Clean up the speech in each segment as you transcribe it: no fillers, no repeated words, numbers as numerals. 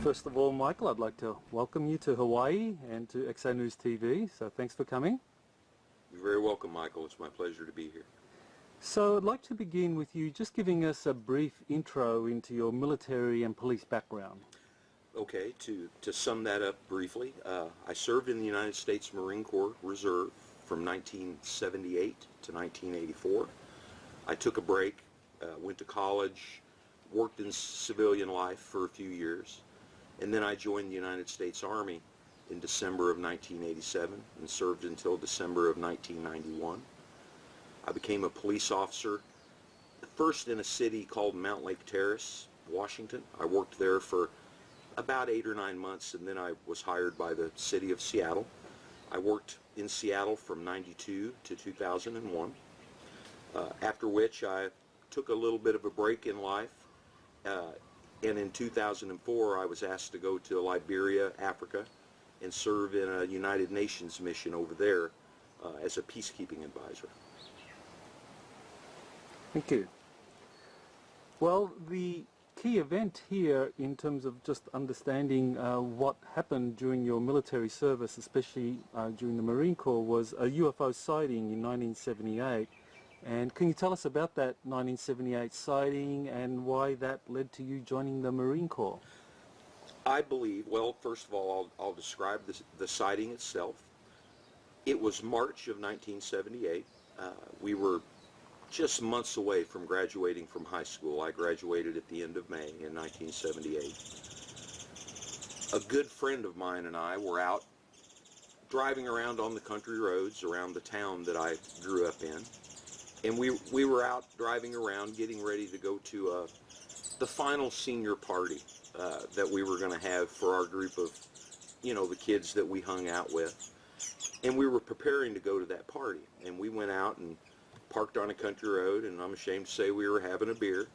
First of all, Michael, I'd like to welcome you to Hawaii and to XA News TV, so thanks for coming. You're very welcome, Michael. It's my pleasure to be here. So I'd like to begin with you just giving us a brief intro into your military and police background. Okay, to sum that up briefly, I served in the United States Marine Corps Reserve from 1978 to 1984. I took a break, went to college, worked in civilian life for a few years, and then I joined the United States Army in December of 1987 and served until December of 1991. I became a police officer, first in a city called Mount Lake Terrace, Washington. I worked there for about 8 or 9 months, and then I was hired by the city of Seattle. I worked in Seattle from 92 to 2001, after which I took a little bit of a break in life, and in 2004 I was asked to go to Liberia, Africa, and serve in a United Nations mission over there as a peacekeeping advisor. Thank you. Well, the key event here in terms of just understanding what happened during your military service, especially during the Marine Corps, was a UFO sighting in 1978. And can you tell us about that 1978 sighting and why that led to you joining the Marine Corps? I believe, well, first of all, I'll describe the sighting itself. It was March of 1978. We were just months away from graduating from high school. I graduated at the end of May in 1978. A good friend of mine and I were out driving around on the country roads around the town that I grew up in. And we were out driving around getting ready to go to the final senior party that we were going to have for our group of, the kids that we hung out with. And we were preparing to go to that party. And we went out and parked on a country road, and I'm ashamed to say we were having a beer,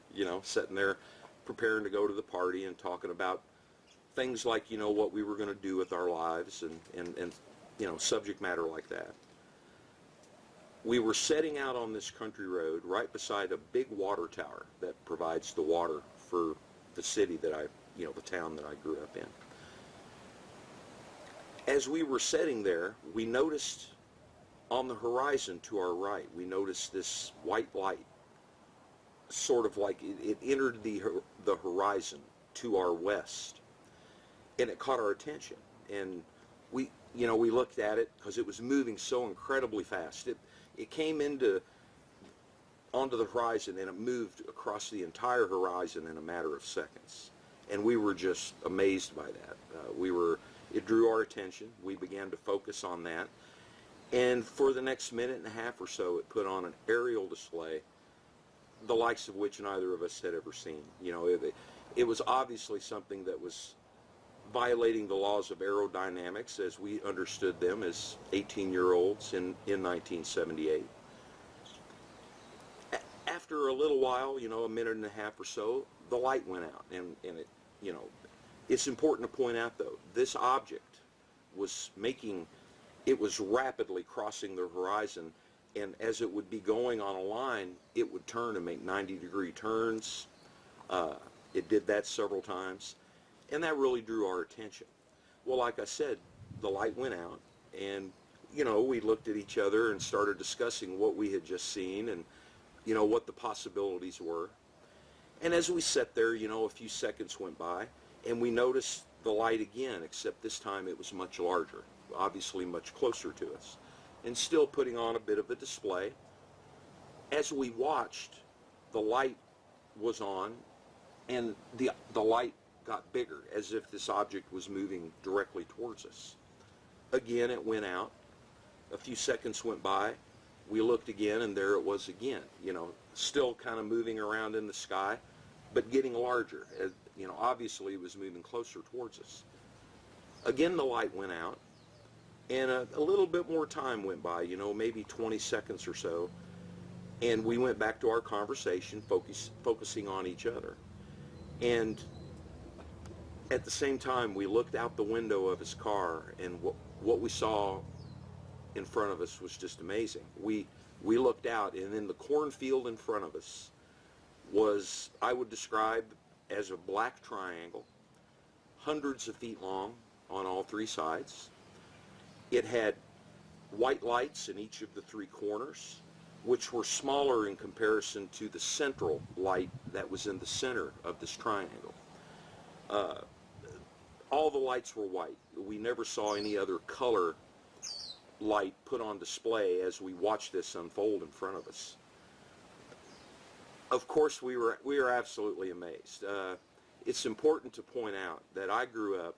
sitting there preparing to go to the party and talking about things like, what we were going to do with our lives and subject matter like that. We were setting out on this country road right beside a big water tower that provides the water for the city that the town that I grew up in. As we were sitting there, we noticed on the horizon to our right, we noticed this white light, sort of like it entered the horizon to our west, and it caught our attention. And we looked at it because it was moving so incredibly fast. It came onto the horizon, and it moved across the entire horizon in a matter of seconds. And we were just amazed by that. It drew our attention. We began to focus on that. And for the next minute and a half or so, it put on an aerial display, the likes of which neither of us had ever seen. It was obviously something that was violating the laws of aerodynamics as we understood them as 18-year-olds in 1978. After a little while, a minute and a half or so, the light went out, and it, it's important to point out though, this object was rapidly crossing the horizon, and as it would be going on a line, it would turn and make 90-degree turns. It did that several times. And that really drew our attention. Well, like I said, the light went out, and, we looked at each other and started discussing what we had just seen and, what the possibilities were. And as we sat there, a few seconds went by, and we noticed the light again, except this time it was much larger, obviously much closer to us, and still putting on a bit of a display. As we watched, the light was on, and the light got bigger, as if this object was moving directly towards us. Again, it went out. A few seconds went by. We looked again, and there it was again, still kind of moving around in the sky, but getting larger. Obviously it was moving closer towards us. Again, the light went out, and a little bit more time went by, maybe 20 seconds or so, and we went back to our conversation, focusing on each other. And at the same time, we looked out the window of his car, and what we saw in front of us was just amazing. We looked out, and in the cornfield in front of us was, I would describe as a black triangle, hundreds of feet long on all three sides. It had white lights in each of the three corners, which were smaller in comparison to the central light that was in the center of this triangle. All the lights were white. We never saw any other color light put on display as we watched this unfold in front of us. Of course, we were absolutely amazed. It's important to point out that I grew up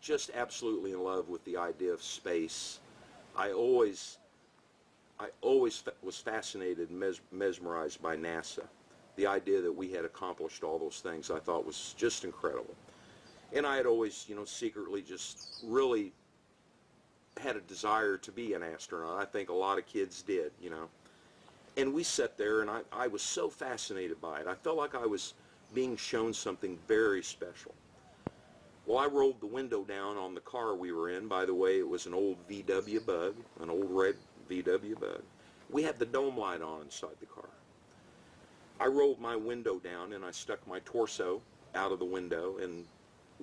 just absolutely in love with the idea of space. I always was fascinated and mesmerized by NASA. The idea that we had accomplished all those things I thought was just incredible. And I had always, secretly just really had a desire to be an astronaut. I think a lot of kids did, And we sat there, and I was so fascinated by it. I felt like I was being shown something very special. Well, I rolled the window down on the car we were in. By the way, it was an old VW Bug, an old red VW Bug. We had the dome light on inside the car. I rolled my window down, and I stuck my torso out of the window and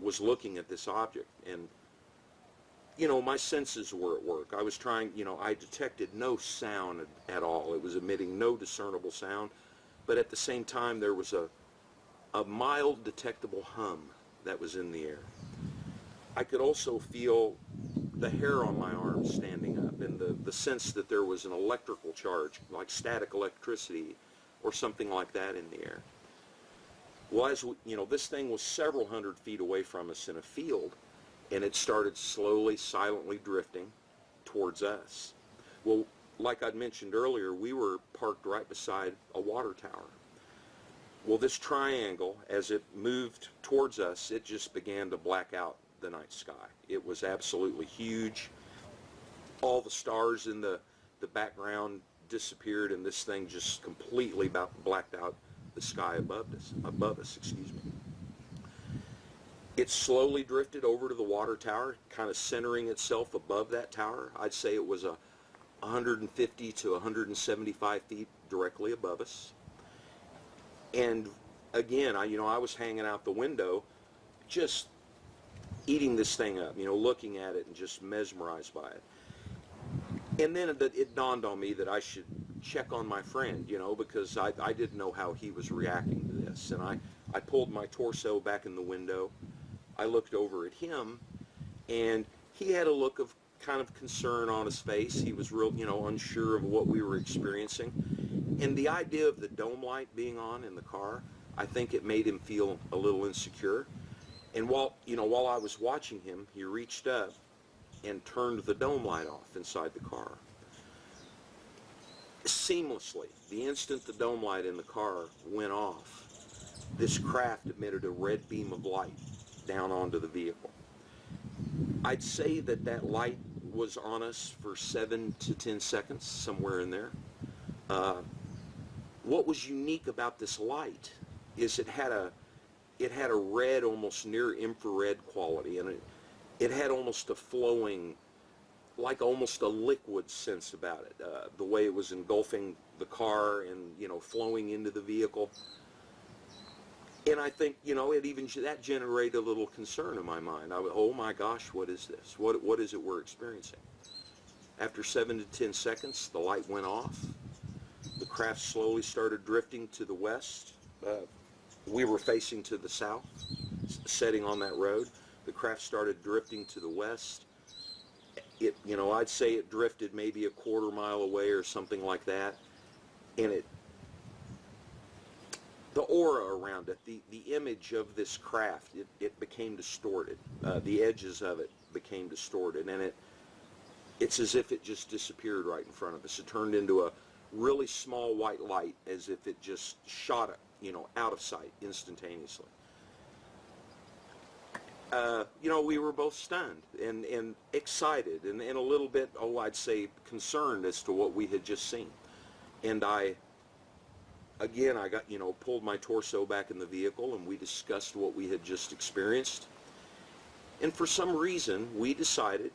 was looking at this object. And, my senses were at work. I was trying, I detected no sound at all. It was emitting no discernible sound. But at the same time, there was a mild detectable hum that was in the air. I could also feel the hair on my arms standing up, and the sense that there was an electrical charge, like static electricity or something like that in the air. Well, as this thing was several hundred feet away from us in a field, and it started slowly, silently drifting towards us. Well, like I'd mentioned earlier, we were parked right beside a water tower. Well, this triangle, as it moved towards us, it just began to black out the night sky. It was absolutely huge. All the stars in the background disappeared, and this thing just completely blacked out the sky above us. It slowly drifted over to the water tower, kind of centering itself above that tower. I'd say it was 150 to 175 feet directly above us. And again, I was hanging out the window, just eating this thing up, looking at it and just mesmerized by it. And then it dawned on me that I should check on my friend, because I didn't know how he was reacting to this. And I pulled my torso back in the window. I looked over at him, and he had a look of kind of concern on his face. He was real, unsure of what we were experiencing. And the idea of the dome light being on in the car, I think it made him feel a little insecure. And while I was watching him, he reached up and turned the dome light off inside the car. Seamlessly, the instant the dome light in the car went off, this craft emitted a red beam of light down onto the vehicle. I'd say that light was on us for 7 to 10 seconds, somewhere in there. What was unique about this light is it had a red, almost near infrared quality, and it had almost a flowing, like almost a liquid sense about it. The way it was engulfing the car and flowing into the vehicle. And I think that generated a little concern in my mind. Oh my gosh, what is this? What is it we're experiencing? After 7 to 10 seconds, the light went off. The craft slowly started drifting to the west. We were facing to the south, setting on that road. The craft started drifting to the west. I'd say it drifted maybe a quarter mile away or something like that. And the aura around it, the image of this craft, it became distorted. The edges of it became distorted, and it's as if it just disappeared right in front of us. It turned into a really small white light, as if it just shot it, out of sight instantaneously. We were both stunned and excited and a little bit, I'd say, concerned as to what we had just seen. And I got, pulled my torso back in the vehicle, and we discussed what we had just experienced. And for some reason, we decided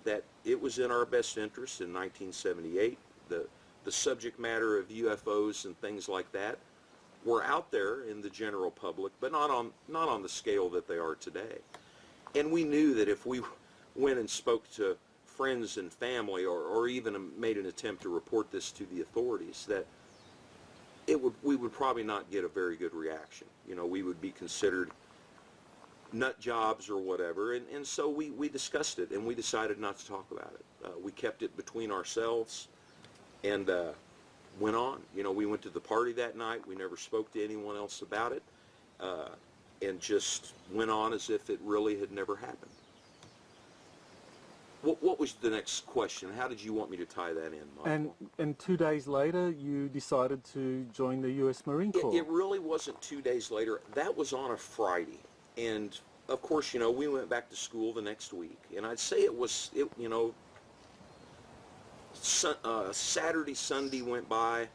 that it was in our best interest in 1978. The subject matter of UFOs and things like that were out there in the general public, but not on the scale that they are today. And we knew that if we went and spoke to friends and family, or even made an attempt to report this to the authorities, that we would probably not get a very good reaction. You know, we would be considered nut jobs or whatever, and so we discussed it, and we decided not to talk about it. We kept it between ourselves, and went on. You know, we went to the party that night. We never spoke to anyone else about it, and just went on as if it really had never happened. What was the next question? How did you want me to tie that in, Michael? And 2 days later, you decided to join the U.S. Marine Corps. It really wasn't 2 days later. That was on a Friday. And, of course, you know, we went back to school the next week. And I'd say you know, Saturday, Sunday went by.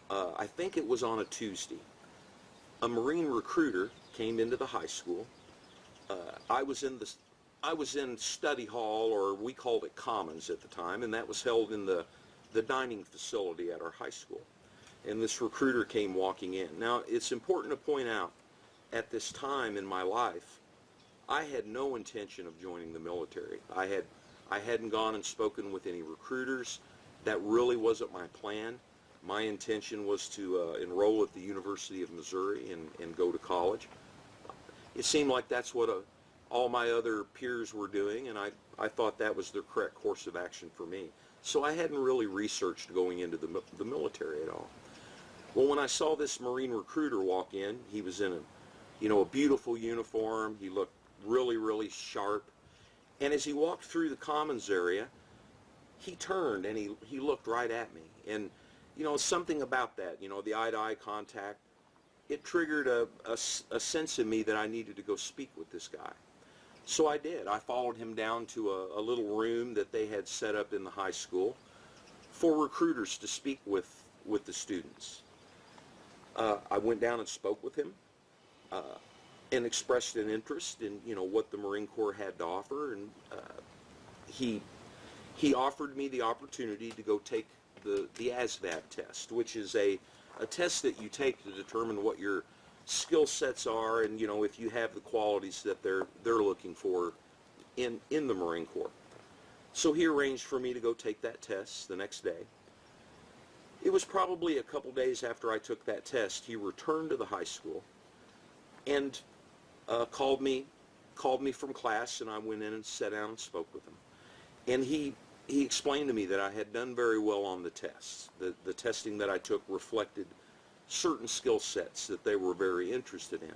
I think it was on a Tuesday. A Marine recruiter came into the high school. I was in study hall, or we called it commons at the time, and that was held in the dining facility at our high school. And this recruiter came walking in. Now, it's important to point out, at this time in my life, I had no intention of joining the military. I hadn't gone and spoken with any recruiters. That really wasn't my plan. My intention was to enroll at the University of Missouri and go to college. It seemed like that's what all my other peers were doing, and I thought that was the correct course of action for me. So I hadn't really researched going into the military at all. Well, when I saw this Marine recruiter walk in, he was in a beautiful uniform. He looked really, really sharp. And as he walked through the commons area, he turned and he looked right at me. And, you know, something about that, you know, the eye-to-eye contact, it triggered a sense in me that I needed to go speak with this guy. So I did. I followed him down to a little room that they had set up in the high school for recruiters to speak with the students. I went down and spoke with him and expressed an interest in, you know, what the Marine Corps had to offer, and he offered me the opportunity to go take the ASVAB test, which is a test that you take to determine what your skill sets are, and, you know, if you have the qualities that they're looking for in the Marine Corps. So he arranged for me to go take that test the next day. It was probably a couple days after I took that test, he returned to the high school and called me from class, and I went in and sat down and spoke with him. And he explained to me that I had done very well on the tests. The testing that I took reflected certain skill sets that they were very interested in.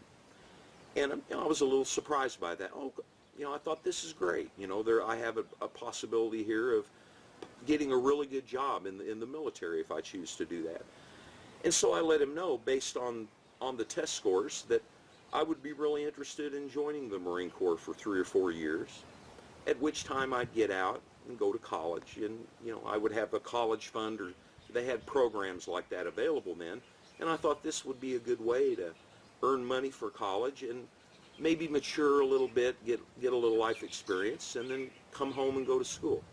And you know, I was a little surprised by that. Oh, you know, I thought, this is great. You know, I have a possibility here of getting a really good job in the military if I choose to do that. And so I let him know, based on the test scores, that I would be really interested in joining the Marine Corps for 3 or 4 years, at which time I'd get out and go to college, and, you know, I would have a college fund, or they had programs like that available then. And I thought this would be a good way to earn money for college and maybe mature a little bit, get a little life experience, and then come home and go to school.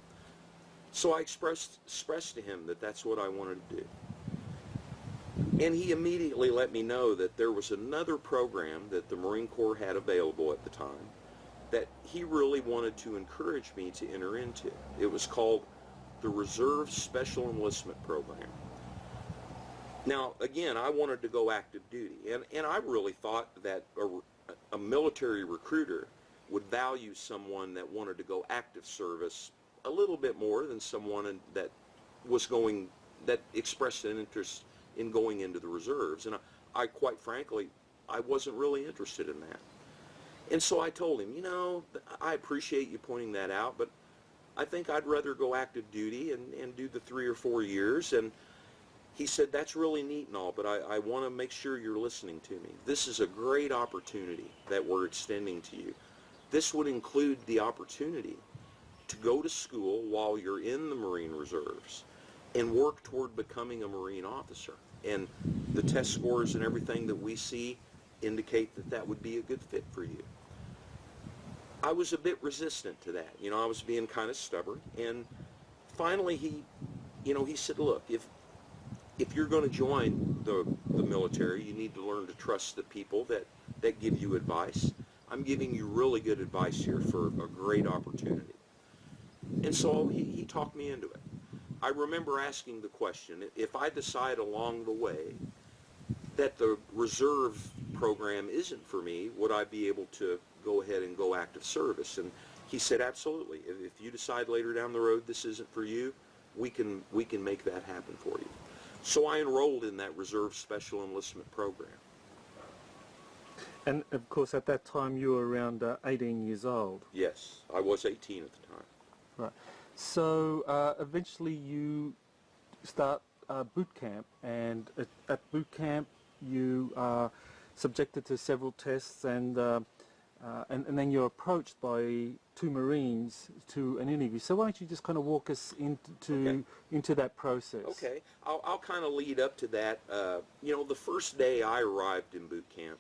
So I expressed to him that that's what I wanted to do. And he immediately let me know that there was another program that the Marine Corps had available at the time that he really wanted to encourage me to enter into. It was called the Reserve Special Enlistment Program. Now, again, I wanted to go active duty, and I really thought that a military recruiter would value someone that wanted to go active service a little bit more than someone that expressed an interest in going into the reserves. And I quite frankly, I wasn't really interested in that. And so I told him, you know, I appreciate you pointing that out, but I think I'd rather go active duty and do the 3 or 4 years. And he said, that's really neat and all, but I want to make sure you're listening to me. This is a great opportunity that we're extending to you. This would include the opportunity to go to school while you're in the Marine Reserves and work toward becoming a Marine officer. And the test scores and everything that we see indicate that that would be a good fit for you. I was a bit resistant to that. You know, I was being kind of stubborn. And finally he said, look, if you're going to join the military, you need to learn to trust the people that give you advice. I'm giving you really good advice here for a great opportunity. And so he talked me into it. I remember asking the question, if I decide along the way that the reserve program isn't for me, would I be able to go ahead and go active service? And he said, absolutely. If you decide later down the road this isn't for you, we can make that happen for you. So I enrolled in that Reserve Special Enlistment Program. And of course, at that time, you were around 18 years old. Yes, I was 18 at the time. Right. So eventually you start boot camp, and at boot camp you are subjected to several tests, and then you're approached by two Marines to an interview. So why don't you just kind of walk us into that process? Okay, I'll kind of lead up to that. You know, the first day I arrived in boot camp,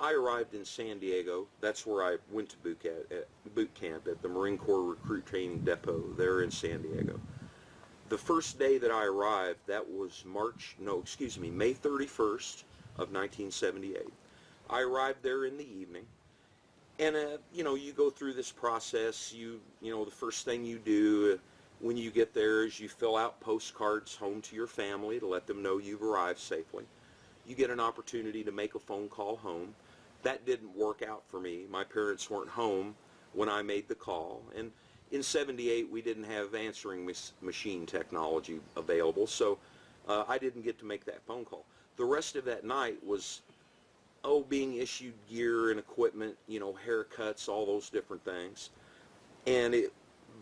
I arrived in San Diego. That's where I went to boot camp at the Marine Corps Recruit Training Depot there in San Diego. The first day that I arrived, that was May 31st of 1978. I arrived there in the evening, and you know, you go through this process. You know, the first thing you do when you get there is you fill out postcards home to your family to let them know you've arrived safely. You get an opportunity to make a phone call home. That didn't work out for me. My parents weren't home when I made the call, and in '78 we didn't have answering machine technology available, so I didn't get to make that phone call. The rest of that night was being issued gear and equipment, you know, haircuts, all those different things. And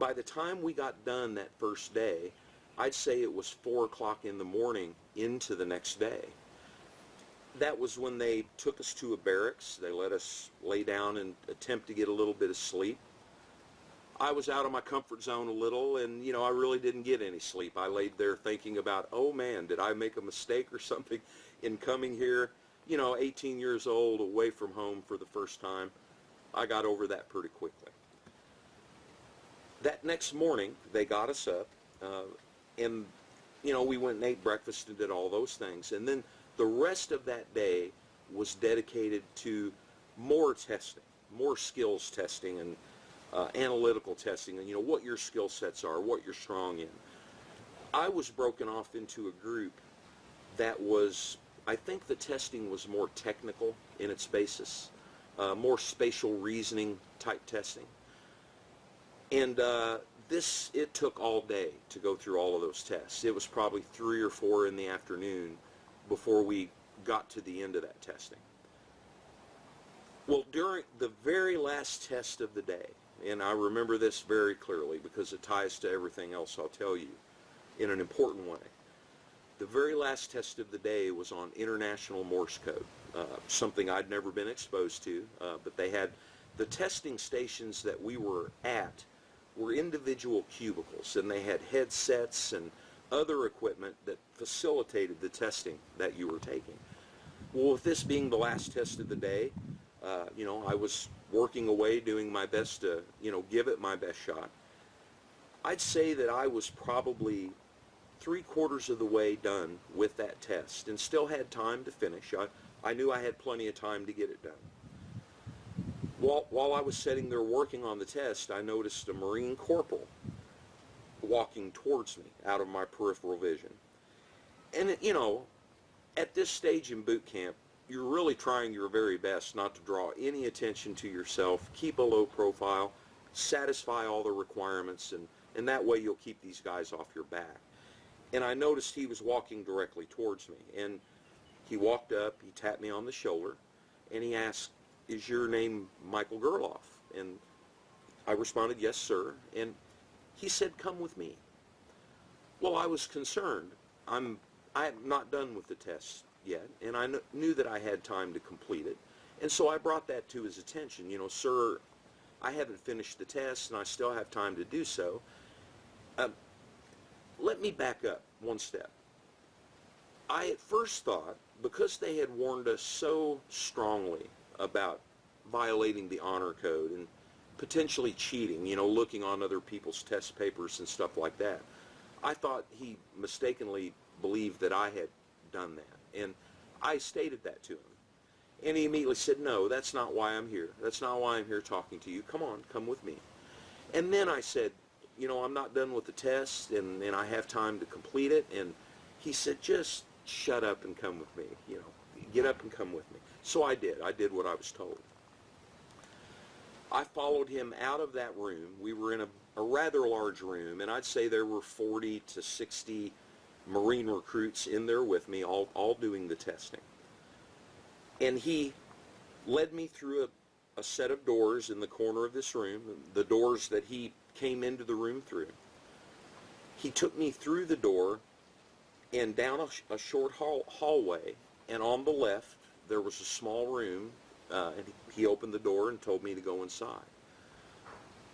by the time we got done that first day, I'd say it was 4 o'clock in the morning into the next day. That was when they took us to a barracks. They let us lay down and attempt to get a little bit of sleep. I was out of my comfort zone a little, and you know, I really didn't get any sleep. I laid there thinking about, oh man, did I make a mistake or something in coming here? You know, 18 years old, away from home for the first time. I got over that pretty quickly. That next morning, they got us up, and you know, we went and ate breakfast and did all those things. And then the rest of that day was dedicated to more testing, more skills testing, and analytical testing, and you know, what your skill sets are, what you're strong in. I was broken off into a group that was, I think the testing was more technical in its basis, more spatial reasoning type testing. And it took all day to go through all of those tests. It was probably 3 or 4 in the afternoon before we got to the end of that testing. Well, during the very last test of the day, and I remember this very clearly because it ties to everything else I'll tell you in an important way. The very last test of the day was on International Morse Code, something I'd never been exposed to, but they had the testing stations that we were at were individual cubicles, and they had headsets and other equipment that facilitated the testing that you were taking. Well, with this being the last test of the day, you know, I was working away, doing my best to, you know, give it my best shot. I'd say that I was probably 3/4 of the way done with that test and still had time to finish. I knew I had plenty of time to get it done. While I was sitting there working on the test, I noticed a Marine corporal walking towards me out of my peripheral vision. And, you know, at this stage in boot camp, you're really trying your very best not to draw any attention to yourself, keep a low profile, satisfy all the requirements, and that way you'll keep these guys off your back. And I noticed he was walking directly towards me, and he walked up, he tapped me on the shoulder, and he asked, "Is your name Michael Gerloff?" And I responded, "Yes, sir." And he said, "Come with me." Well, I was concerned. I am not done with the test yet, and I knew that I had time to complete it. And so I brought that to his attention. You know, "Sir, I haven't finished the test, and I still have time to do so. Let me back up one step." I at first thought, because they had warned us so strongly about violating the honor code and potentially cheating, you know, looking on other people's test papers and stuff like that, I thought he mistakenly believed that I had done that. And I stated that to him. And he immediately said, no, that's not why I'm here. That's not why I'm here talking to you. Come on, come with me. And then I said, you know, I'm not done with the test, and I have time to complete it. And he said, just shut up and come with me. You know, get up and come with me. So I did. I did what I was told. I followed him out of that room. We were in a rather large room, and I'd say there were 40 to 60 Marine recruits in there with me, all doing the testing. And he led me through a set of doors in the corner of this room, the doors that he came into the room through. He took me through the door and down a short hallway, and on the left there was a small room, and he opened the door and told me to go inside.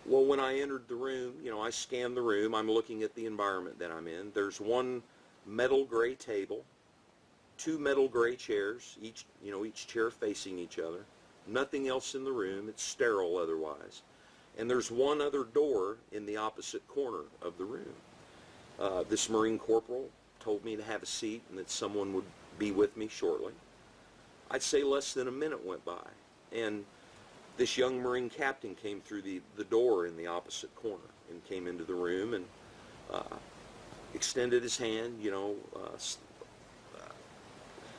Well, when I entered the room, you know, I scanned the room. I'm looking at the environment that I'm in. There's one metal gray table, 2 metal gray chairs, each chair facing each other. Nothing else in the room. It's sterile otherwise. And there's one other door in the opposite corner of the room. This Marine corporal told me to have a seat and that someone would be with me shortly. I'd say less than a minute went by, and this young Marine captain came through the door in the opposite corner and came into the room and extended his hand, you know.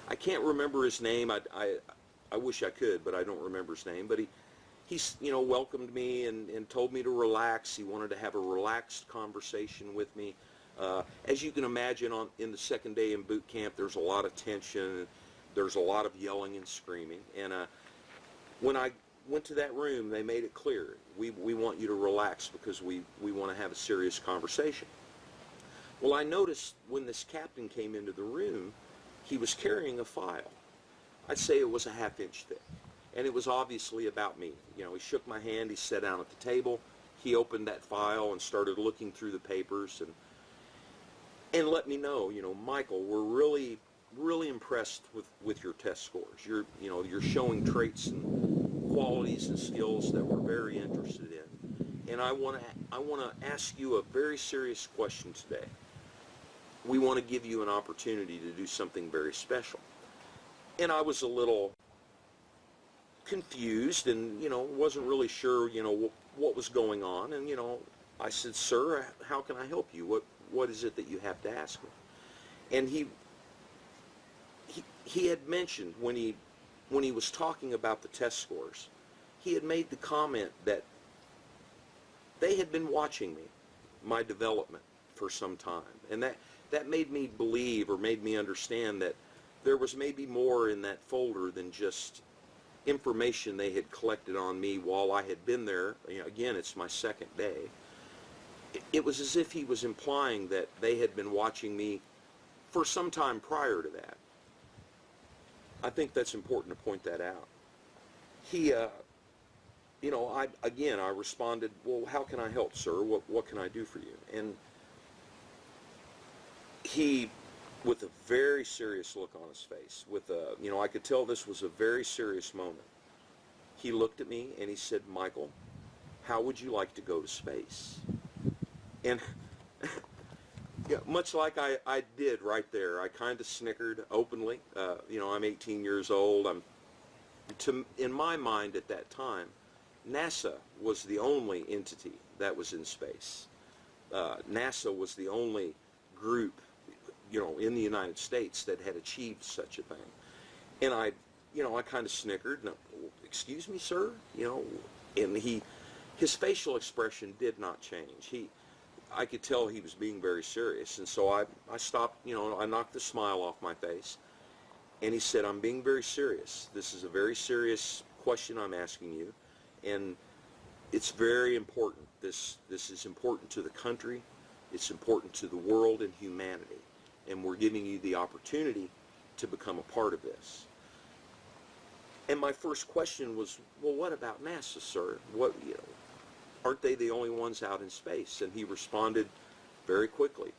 I can't remember his name. I wish I could, but I don't remember his name. But he you know, welcomed me and told me to relax. He wanted to have a relaxed conversation with me. As you can imagine, in the second day in boot camp, there's a lot of tension. There's a lot of yelling and screaming. And when I went to that room, they made it clear, we want you to relax because we want to have a serious conversation. Well, I noticed when this captain came into the room, he was carrying a file. I'd say it was a half-inch thick, and it was obviously about me. You know, he shook my hand, he sat down at the table, he opened that file and started looking through the papers and let me know, you know, Michael, we're really impressed with your test scores. You're showing traits and qualities and skills that we're very interested in. And I want to ask you a very serious question today. We want to give you an opportunity to do something very special. And I was a little confused and, you know, wasn't really sure, you know, what was going on. And, you know, I said, sir, how can I help you? What is it that you have to ask me? And he had mentioned when he was talking about the test scores, he had made the comment that they had been watching me, my development, for some time. And that made me believe, or made me understand, that there was maybe more in that folder than just information they had collected on me while I had been there. You know, again, it's my second day. It was as if he was implying that they had been watching me for some time prior to that. I think that's important to point that out. He, you know, I responded, well, how can I help, sir? What can I do for you? And he, with a very serious look on his face, you know, I could tell this was a very serious moment. He looked at me and he said, Michael, how would you like to go to space? And yeah, much like I did right there, I kind of snickered openly. You know, I'm 18 years old. In my mind at that time, NASA was the only entity that was in space. NASA was the only group, you know, in the United States that had achieved such a thing. And I kind of snickered. No, excuse me, sir? You know, and his facial expression did not change. I could tell he was being very serious, and so I stopped, you know, I knocked the smile off my face, and he said, I'm being very serious. This is a very serious question I'm asking you, and it's very important. This is important to the country, it's important to the world and humanity, and we're giving you the opportunity to become a part of this. And my first question was, well, what about NASA, sir? Aren't they the only ones out in space? And he responded very quickly,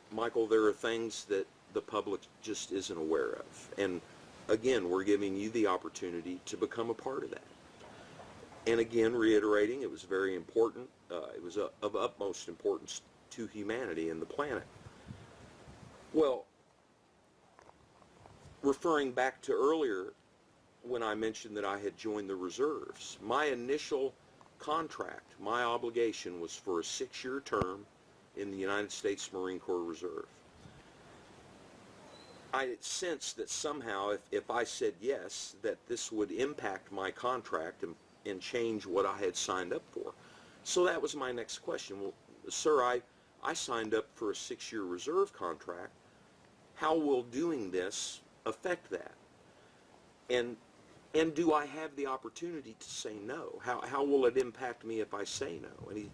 Michael, there are things that the public just isn't aware of. And again, we're giving you the opportunity to become a part of that. And again, reiterating, it was very important. It was of utmost importance to humanity and the planet. Well, referring back to earlier, when I mentioned that I had joined the reserves. My initial contract, my obligation was for a 6-year term in the United States Marine Corps Reserve. I sensed that somehow if I said yes, that this would impact my contract and change what I had signed up for. So that was my next question. Well, sir, I signed up for a 6-year reserve contract. How will doing this affect that? And do I have the opportunity to say no? How will it impact me if I say no? And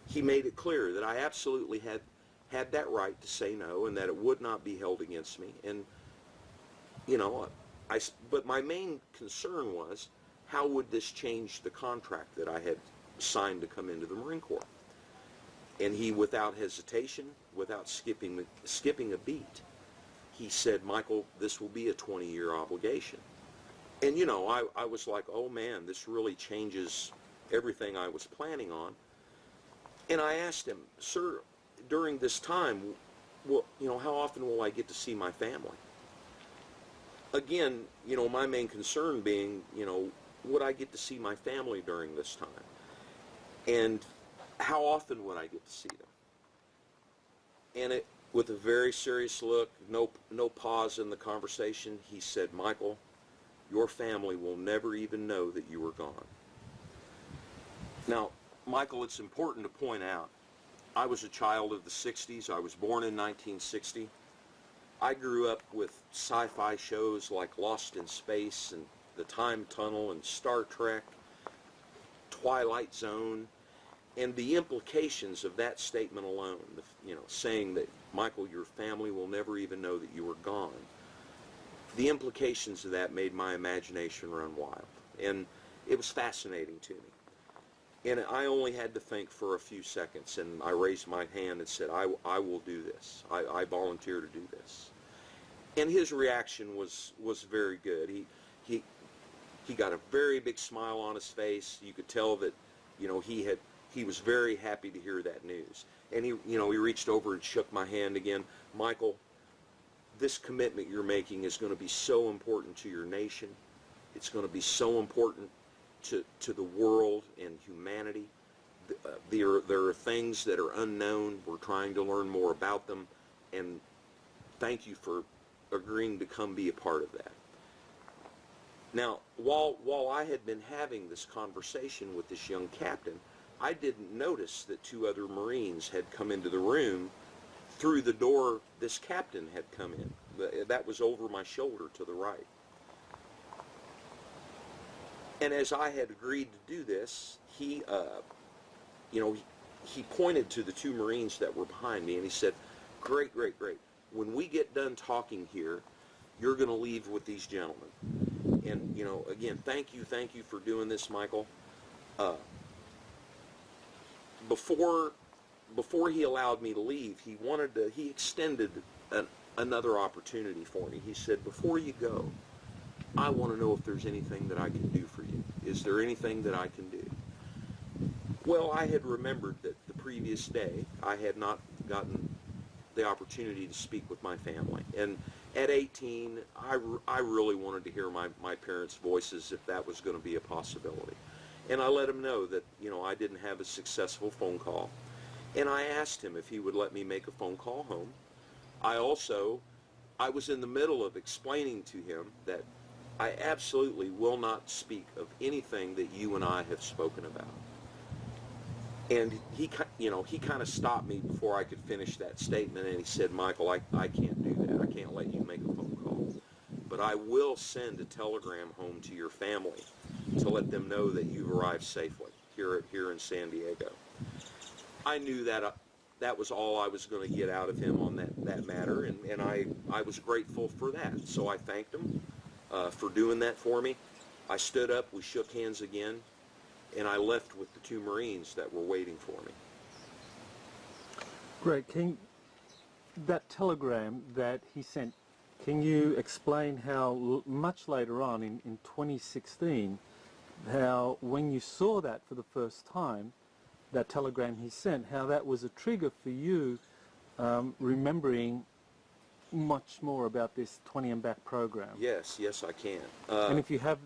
he made it clear that I absolutely had that right to say no and that it would not be held against me. And, you know, but my main concern was, how would this change the contract that I had signed to come into the Marine Corps? And he, without hesitation, without skipping a beat, he said, Michael, this will be a 20-year obligation. And, you know, I was like, oh, man, this really changes everything I was planning on. And I asked him, sir, during this time, well, you know, how often will I get to see my family? Again, you know, my main concern being, you know, would I get to see my family during this time? And how often would I get to see them? And with a very serious look, no pause in the conversation, he said, Michael, your family will never even know that you were gone. Now, Michael, it's important to point out, I was a child of the 60s. I was born in 1960. I grew up with sci-fi shows like Lost in Space and The Time Tunnel and Star Trek, Twilight Zone, and the implications of that statement alone, you know, saying that, Michael, your family will never even know that you were gone. The implications of that made my imagination run wild, and it was fascinating to me. And I only had to think for a few seconds, and I raised my hand and said, I will do this. I volunteer to do this. And his reaction was very good. He got a very big smile on his face. You could tell that, you know, he was very happy to hear that news. And he reached over and shook my hand again. Michael, this commitment you're making is going to be so important to your nation. It's going to be so important to the world and humanity. There are things that are unknown. We're trying to learn more about them. And thank you for agreeing to come be a part of that. Now, while I had been having this conversation with this young captain, I didn't notice that 2 other Marines had come into the room through the door this captain had come in. That was over my shoulder to the right. And as I had agreed to do this, he pointed to the 2 Marines that were behind me and he said, great. When we get done talking here, you're going to leave with these gentlemen. And, you know, again, thank you for doing this, Michael. Before he allowed me to leave, he extended another opportunity for me. He said, before you go, I want to know if there's anything that I can do for you. Is there anything that I can do? Well, I had remembered that the previous day I had not gotten the opportunity to speak with my family. And at 18, I really wanted to hear my parents' voices if that was going to be a possibility. And I let him know that, you know, I didn't have a successful phone call. And I asked him if he would let me make a phone call home. I was in the middle of explaining to him that I absolutely will not speak of anything that you and I have spoken about. And he kind of stopped me before I could finish that statement, and he said, Michael, I can't do that. I can't let you make a phone call. But I will send a telegram home to your family to let them know that you've arrived safely here in San Diego. I knew that was all I was going to get out of him on that matter, and I was grateful for that. So I thanked him for doing that for me. I stood up, we shook hands again, and I left with the 2 Marines that were waiting for me. Great. That telegram that he sent, can you explain how much later on in 2016, how when you saw that for the first time, that telegram he sent, how that was a trigger for you remembering much more about this 20 and back program? Yes, I can. And if you have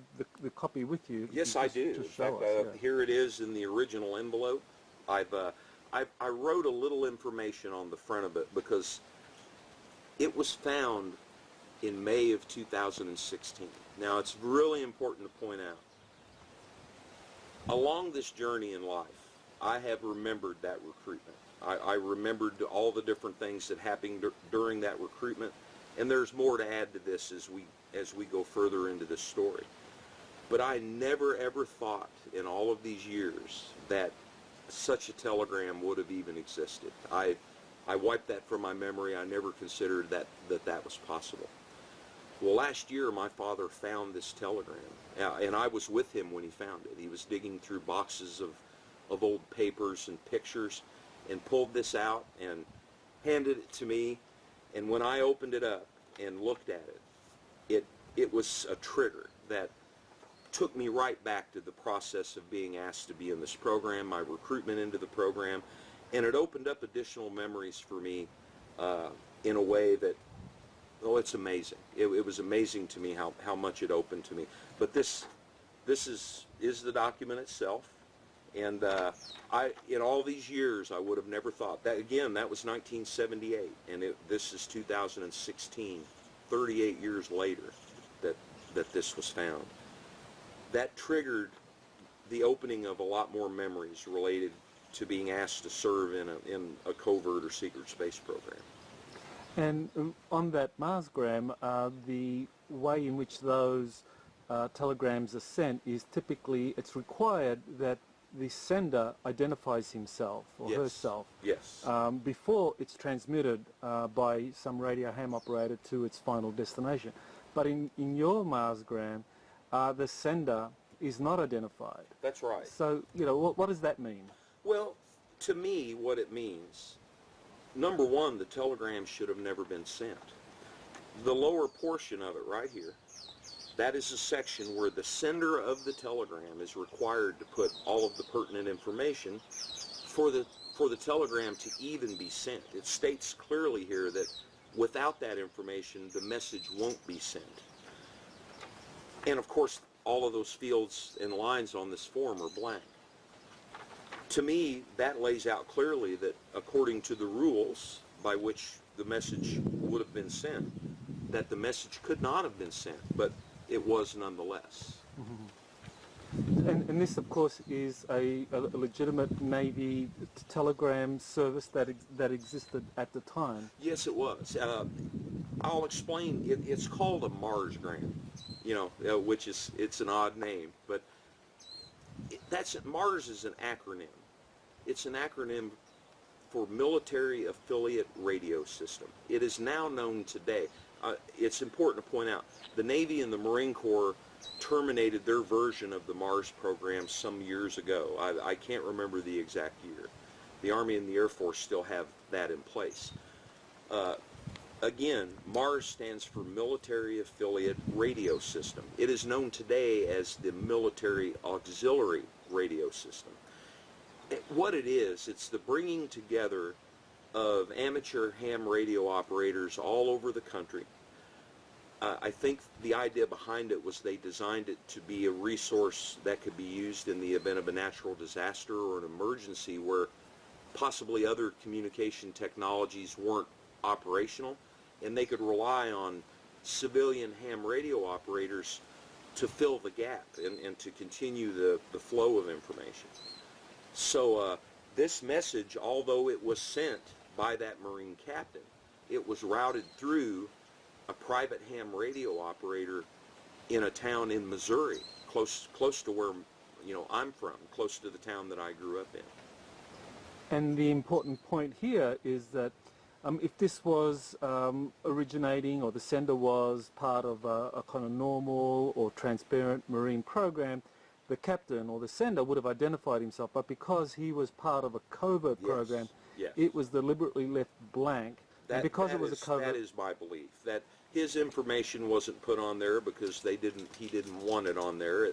the copy with you, Yes, you I just, do. just In show fact, us. Yeah. here it is in the original envelope. I wrote a little information on the front of it because it was found in May of 2016. Now, it's really important to point out, along this journey in life, I have remembered that recruitment. I remembered all the different things that happened during that recruitment, and there's more to add to this as we go further into this story. But I never ever thought in all of these years that such a telegram would have even existed. I wiped that from my memory. I never considered that was possible. Well, last year my father found this telegram, and I was with him when he found it. He was digging through boxes of old papers and pictures and pulled this out and handed it to me. And when I opened it up and looked at it, it was a trigger that took me right back to the process of being asked to be in this program, my recruitment into the program, and it opened up additional memories for me in a way that, oh, it's amazing. It was amazing to me how much it opened to me. But this is the document itself, and in all these years I would have never thought that. Again, that was 1978, and this is 2016, 38 years later that this was found. That triggered the opening of a lot more memories related to being asked to serve in a covert or secret space program. And on that Marsgram, the way in which those telegrams are sent is typically, it's required that the sender identifies himself or herself before it's transmitted by some radio ham operator to its final destination. But in your Marsgram, the sender is not identified. That's right. So, what does that mean? Well, to me, what it means, number one, the telegram should have never been sent. The lower portion of it right here, that is a section where the sender of the telegram is required to put all of the pertinent information for the telegram to even be sent. It states clearly here that without that information, the message won't be sent. And of course, all of those fields and lines on this form are blank. To me, that lays out clearly that according to the rules by which the message would have been sent, that the message could not have been sent, but it was nonetheless. Mm-hmm. And this, of course, is a legitimate Navy telegram service that existed at the time. Yes, it was. I'll explain. It's called a Marsgram, which it's an odd name, but Mars is an acronym. It's an acronym for Military Affiliate Radio System. It is now known today. It's important to point out, the Navy and the Marine Corps terminated their version of the Mars program some years ago. I can't remember the exact year. The Army and the Air Force still have that in place. Again, Mars stands for Military Affiliate Radio System. It is known today as the Military Auxiliary Radio System. What it is, it's the bringing together of amateur ham radio operators all over the country. I think the idea behind it was they designed it to be a resource that could be used in the event of a natural disaster or an emergency where possibly other communication technologies weren't operational, and they could rely on civilian ham radio operators to fill the gap and to continue the flow of information. So this message, although it was sent by that Marine captain, it was routed through a private ham radio operator in a town in Missouri, close to where I'm from, close to the town that I grew up in. And the important point here is that if this was originating, or the sender was part of a kind of normal or transparent Marine program, the captain or the sender would have identified himself, but because he was part of a covert program, it was deliberately left blank. And because it was a covert... That is my belief, that his information wasn't put on there because he didn't want it on there.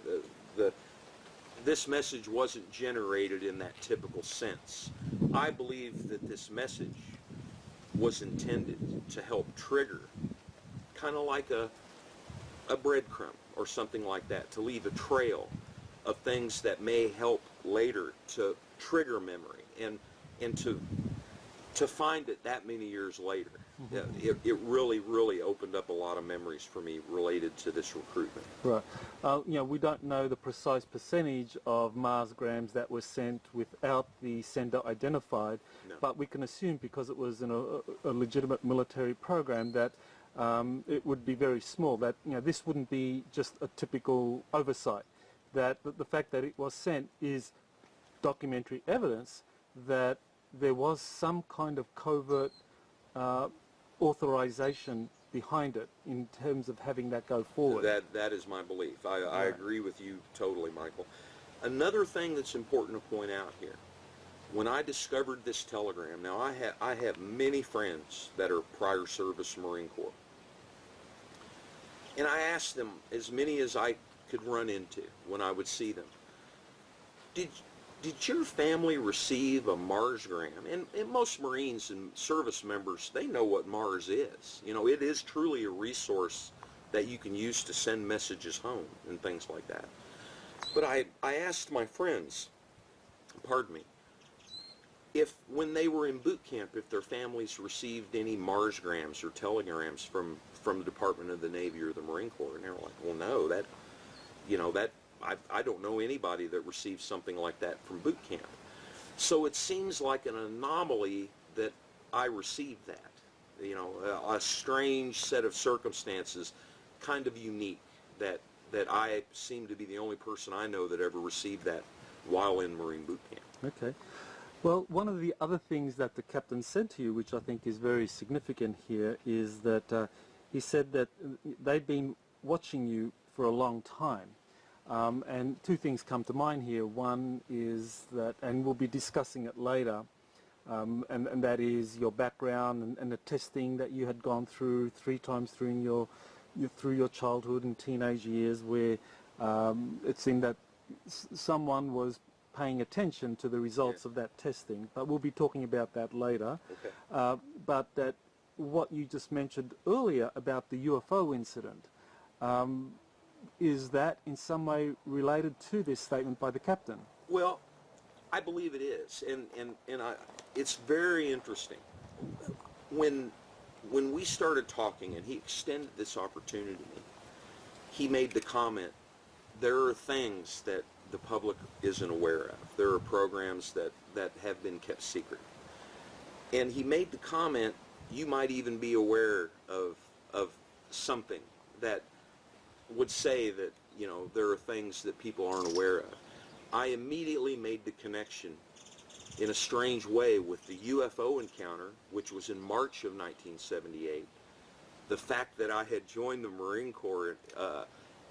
This message wasn't generated in that typical sense. I believe that this message was intended to help trigger, kind of like a breadcrumb or something like that, to leave a trail of things that may help later to trigger memory and to find it that many years later. It really opened up a lot of memories for me related to this recruitment. Right. We don't know the precise percentage of Marsgrams that were sent without the sender identified, No. but we can assume, because it was in a legitimate military program, that it would be very small, that this wouldn't be just a typical oversight, that the fact that it was sent is documentary evidence that there was some kind of covert authorization behind it in terms of having that go forward. That is my belief. I agree with you totally, Michael. Another thing that's important to point out here, when I discovered this telegram, now I have many friends that are prior service Marine Corps, and I asked them, as many as I could run into when I would see them, did your family receive a Marsgram? And most Marines and service members, they know what Mars is. It is truly a resource that you can use to send messages home and things like that. But I asked my friends, pardon me, if when they were in boot camp, if their families received any Marsgrams or telegrams from the Department of the Navy or the Marine Corps, and they were like, well, no, I don't know anybody that received something like that from boot camp. So it seems like an anomaly that I received that. A strange set of circumstances, kind of unique, that I seem to be the only person I know that ever received that while in Marine boot camp. Okay. Well, one of the other things that the captain said to you, which I think is very significant here, is that he said that they'd been watching you for a long time. And two things come to mind here. One is that, and we'll be discussing it later, and that is your background and the testing that you had gone through 3 times through your childhood and teenage years, where it seemed that someone was paying attention to the results of that testing. But we'll be talking about that later. Okay. But that what you just mentioned earlier about the UFO incident, is that in some way related to this statement by the captain? Well, I believe it is, and it's very interesting. When we started talking and he extended this opportunity to me, he made the comment, there are things that the public isn't aware of. There are programs that have been kept secret. And he made the comment, you might even be aware of something that would say that, there are things that people aren't aware of. I immediately made the connection in a strange way with the UFO encounter, which was in March of 1978, the fact that I had joined the Marine Corps,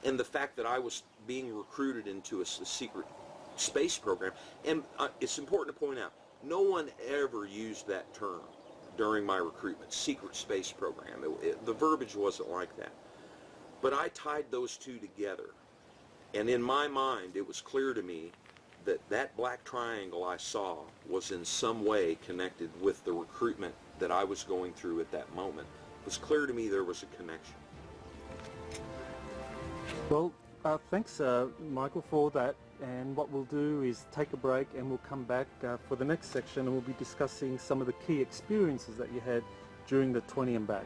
and the fact that I was being recruited into a secret space program. And it's important to point out, no one ever used that term during my recruitment, secret space program. The verbiage wasn't like that. But I tied those two together, and in my mind it was clear to me that black triangle I saw was in some way connected with the recruitment that I was going through at that moment. It was clear to me there was a connection. Well, thanks, Michael, for that. And what we'll do is take a break, and we'll come back for the next section, and we'll be discussing some of the key experiences that you had during the 20 and back.